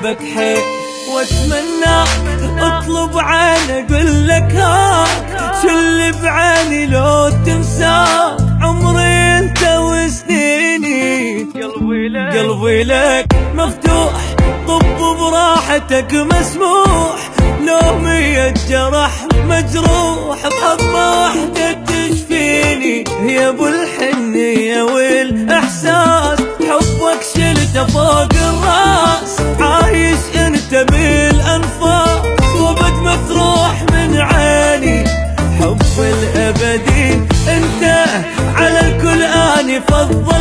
احبك حيل واتمنى اطلب عيني اقول لك هاك شل بعيني لو تنساك عمري انت وسنيني قلبي لك مفتوح طب براحتك مسموح لو 100 جرح مجروح بحبة واحدة تشفيني يا ابو الحنية والاحساس حبك شلته فوق الراس عايش انت بالانفاس وابد ما تروح من عيني حب الابدي انت على الكل اني فضل